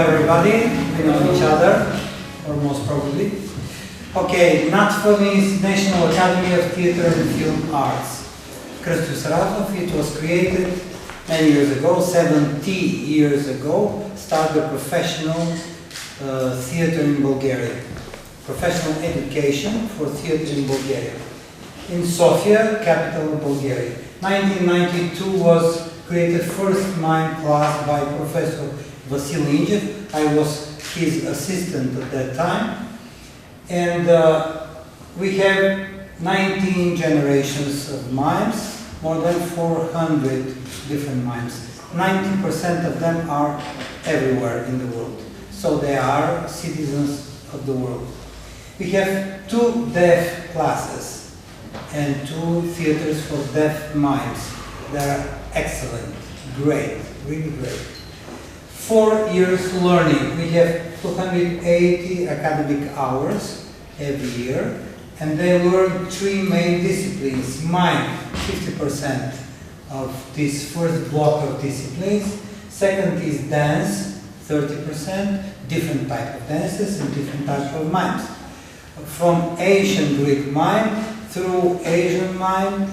everybody, we know each other, or most probably. Okay, NATFA means National Academy of Theatre and Film Arts. Krstu Saratov, it was created many years ago, 70 years ago, started professional theatre in Bulgaria. Professional education for theatre in Bulgaria. In Sofia, capital of Bulgaria. 1992 was created first mime class by Professor Vasil Iliev. I was his assistant at that time. And we have 19 generations of mimes, more than 400 different mimes. 90% of them are everywhere in the world. So they are citizens of the world. We have 2 deaf classes and 2 theaters for deaf mimes. They are excellent, great, really great. 4 years learning. We have 280 academic hours every year, and they learn 3 main disciplines. Mime, 50% of this first block of disciplines. Second is dance, 30%, different type of dances and different types of mimes. From ancient Greek mime through Asian mime,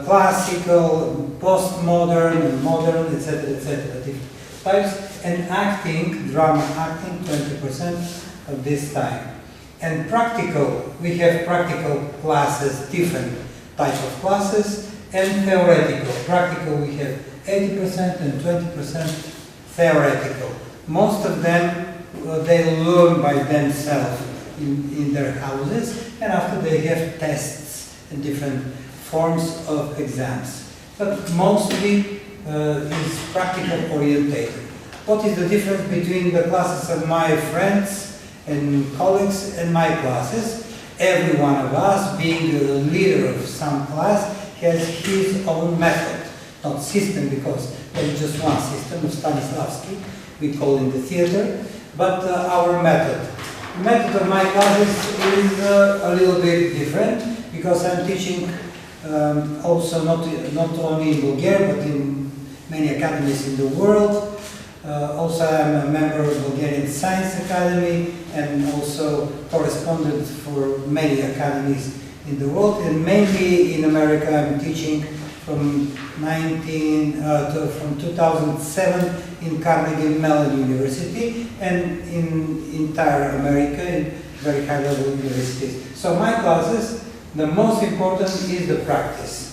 classical, postmodern, modern, etc., different types, and acting, drama acting, 20% of this time. And practical, we have practical classes, different types of classes, and theoretical. Practical, we have 80% and 20% theoretical. Most of them, they learn by themselves in their houses, and after they have tests and different forms of exams. But mostly is practical orientated. What is the difference between the classes of my friends and colleagues and my classes? Every one of us, being the leader of some class, has his own method, not system, because there is just one system of Stanislavski, we call it the theater, but our method. The method of my classes is a little bit different, because I'm teaching also not only in Bulgaria, but in many academies in the world. Also, I'm a member of Bulgarian Science Academy and also correspondent for many academies in the world. And mainly in America, I'm teaching from 2007 in Carnegie Mellon University and in entire America in very high-level universities. So my classes, the most important is the practice.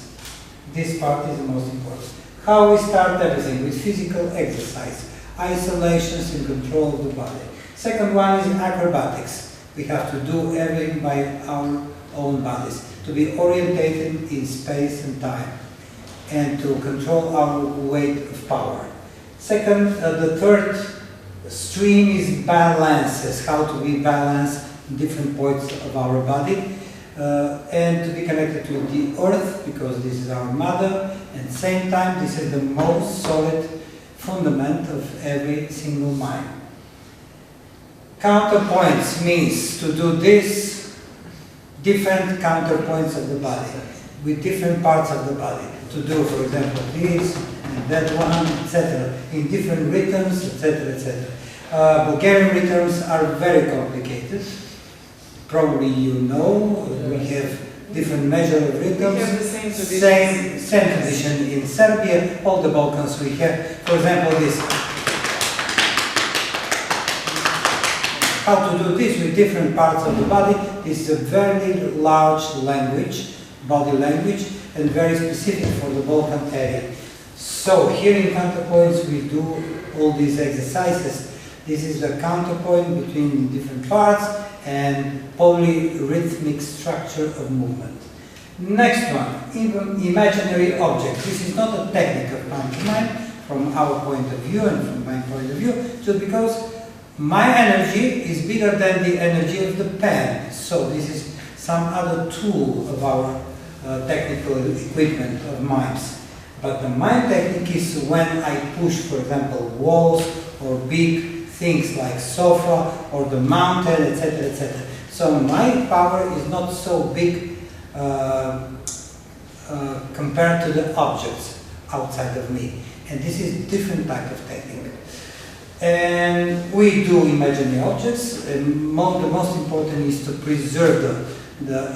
This part is the most important. How we start everything with physical exercise, isolations and control of the body. Second one is acrobatics. We have to do everything by our own bodies, to be orientated in space and time, and to control our weight of power. Second, the third stream is balances, how to be balanced in different points of our body, and to be connected to the earth, because this is our mother, and at the same time, this is the most solid fundament of every single mime. Counterpoints means to do this, different counterpoints of the body, with different parts of the body. To do, for example, this, and that one, etc., in different rhythms, etc., etc. Bulgarian rhythms are very complicated. Probably you know, we have different measure of rhythms. We have the same tradition in Serbia, all the Balkans we have. For example, this. How to do this with different parts of the body is a very large language, body language, and very specific for the Balkan area. So here in counterpoints we do all these exercises. This is the counterpoint between different parts and polyrhythmic structure of movement. Next one, imaginary object. This is not a technique of pantomime from our point of view and from my point of view, just because my energy is bigger than the energy of the pen. So this is some other tool of our technical equipment of mimes. But the mime technique is when I push, for example, walls or big things like sofa or the mountain, etc., etc. So my power is not so big compared to the objects outside of me. And this is different type of technique. And we do imaginary objects, and the most important is to preserve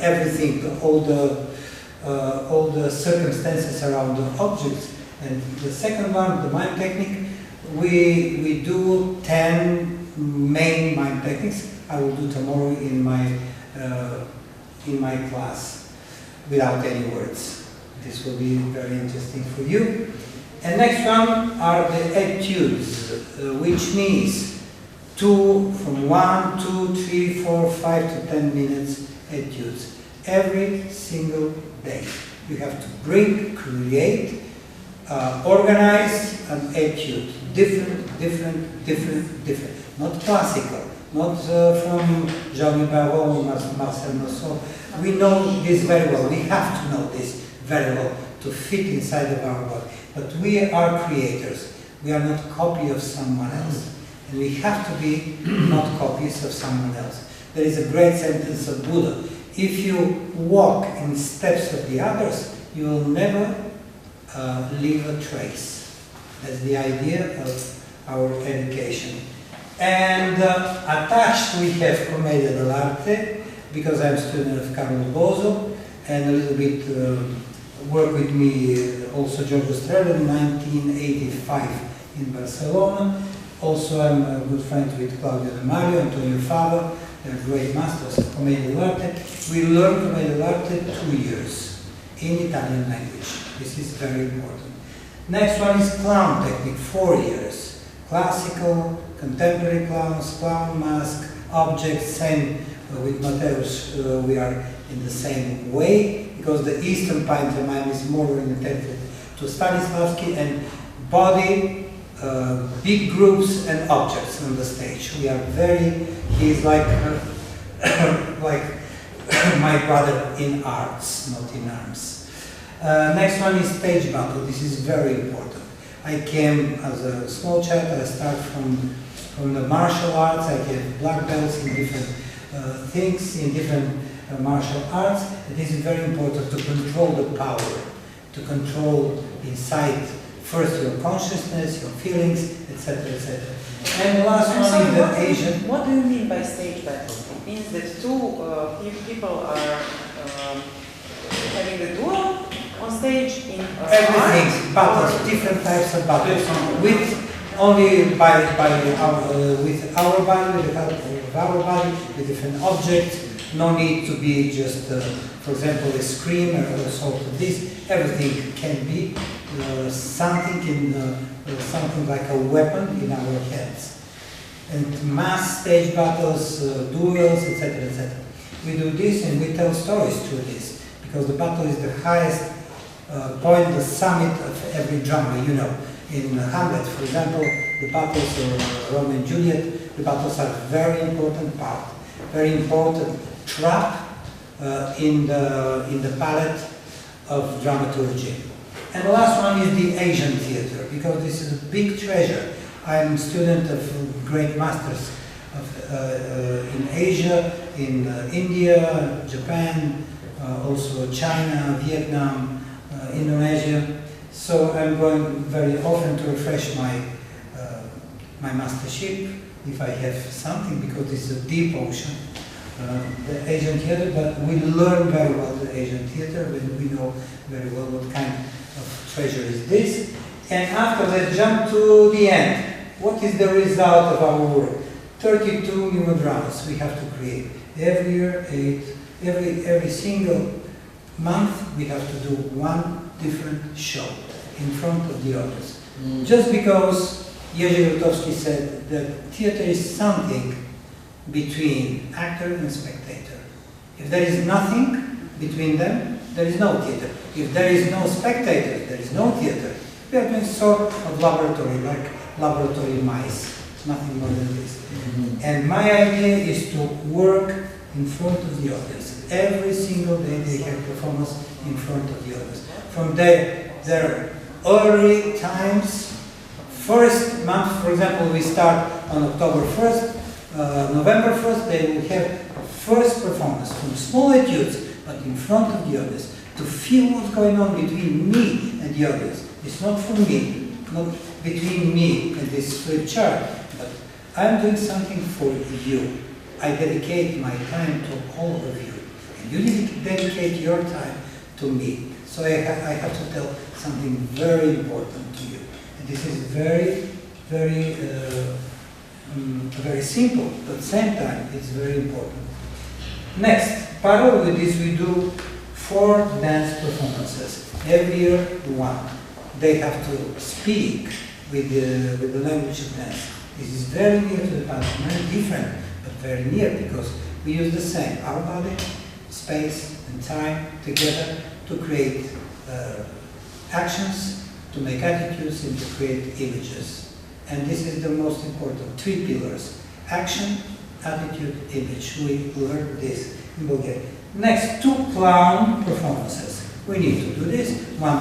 everything, all the circumstances around the objects. And the second one, the mime technique, we do 10 main mime techniques. I will do tomorrow in my class without any words. This will be very interesting for you. And next one are the etudes, which means from 1, 2, 3, 4, 5 to 10 minutes etudes. Every single day. You have to bring, create, organize an etude. Different. Not classical, not from Jean Barrault or Marcel Marceau. We know this very well. We have to know this very well to fit inside of our body. But we are creators. We are not copy of someone else. And we have to be not copies of someone else. There is a great sentence of Buddha. If you walk in steps of the others, you will never leave a trace. That's the idea of our education. And attached we have Commedia dell'arte, because I'm a student of Carlo Bozo, and a little bit worked with me also Giorgio Strella in 1985 in Barcelona. Also I'm a good friend with Claudio De Mario, Antonio Fava, they're great masters of Commedia dell'arte. We learned Commedia dell'arte 2 years in Italian language. This is very important. Next one is clown technique, 4 years. Classical, contemporary clowns, clown mask, objects, same with Mateusz, we are in the same way, because the Eastern pantomime is more oriented to Stanislavski and body, big groups and objects on the stage. We are he's like like my brother in arts, not in arms. Next one is stage battle. This is very important. I came as a small child. I start from the martial arts. I have black belts in different things, in different martial arts. It is very important to control the power, to control inside first your consciousness, your feelings, etc., etc. And the last one is the Asian. What do you mean by stage battle? It means that two people are having a duel on stage in everything, battles, different types of battles, with only with our body, with the help of our body, with different objects. No need to be just, for example, a scream or sort of this. Everything can be something like a weapon in our heads. And mass stage battles, duels, etc., etc. We do this and we tell stories through this, because the battle is the highest point, the summit of every drama. You know, in Hamlet, for example, the battles of Romeo and Juliet, the battles are very important part, very important trap in the palette of dramaturgy. And the last one is the Asian theater, because this is a big treasure. I'm a student of great masters in Asia, in India, Japan, also China, Vietnam, Indonesia. So I'm going very often to refresh my mastership, if I have something, because it's a deep ocean. The Asian theater, but we learn very well the Asian theater, we know very well what kind of treasure is this. And after that, jump to the end. What is the result of our work? 32 new dramas we have to create. Every year, every single month, we have to do one different show in front of the audience. Just because Jerzy Grotowski said that theater is something between actor and spectator. If there is nothing between them, there is no theater. If there is no spectator, there is no theater. We are doing sort of laboratory, like laboratory mice, nothing more than this. And my idea is to work in front of the audience. Every single day they have performance in front of the audience. From their early times, first month, for example, we start on October 1st, November 1st, they will have first performance from small etudes, but in front of the audience, to feel what's going on between me and the audience. It's not for me, not between me and this flip chart, but I'm doing something for you. I dedicate my time to all of you, and you dedicate your time to me. So I have to tell something very important to you. And this is very, very, very simple, but at the same time it's very important. Next, parallel with this, we do 4 dance performances. Every year, 1. They have to speak with the language of dance. This is very near to the past, very different, but very near, because we use the same, our body, space and time together to create actions, to make attitudes, and to create images. And this is the most important 3 pillars: action, attitude, image. We learn this in Bulgaria. Next, 2 clown performances. We need to do this. One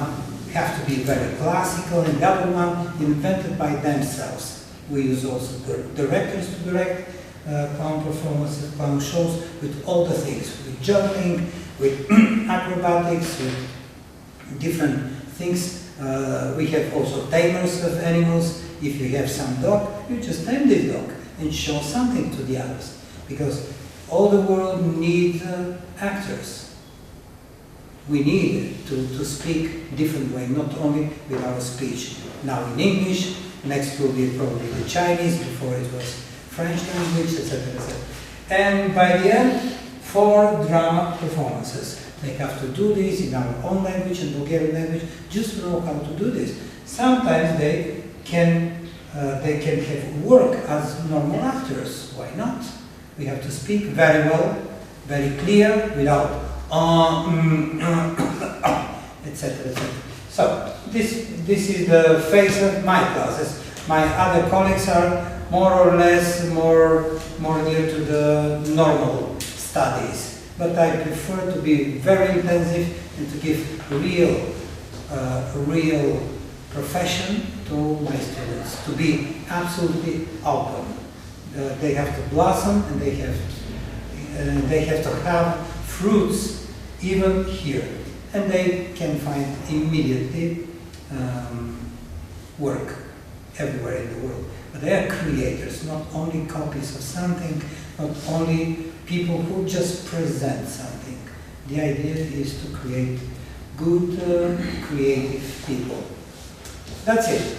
have to be very classical, and the other one invented by themselves. We use also directors to direct clown performances, clown shows, with all the things, with juggling, with acrobatics, with different things. We have also tamers of animals. If you have some dog, you just tame this dog and show something to the others, because all the world needs actors. We need to speak different way, not only with our speech. Now in English, next will be probably the Chinese, before it was French language, etc., etc. And by the end, 4 drama performances. They have to do this in our own language and Bulgarian language, just to know how to do this. Sometimes they can have work as normal actors. Why not? We have to speak very well, very clear, without etc., etc. So this is the phase of my classes. My other colleagues are more or less more near to the normal studies, but I prefer to be very intensive and to give real profession to my students, to be absolutely open. They have to blossom, and they have to have fruits even here, and they can find immediately work everywhere in the world. But they are creators, not only copies of something, not only people who just present something. The idea is to create good, creative people. That's it.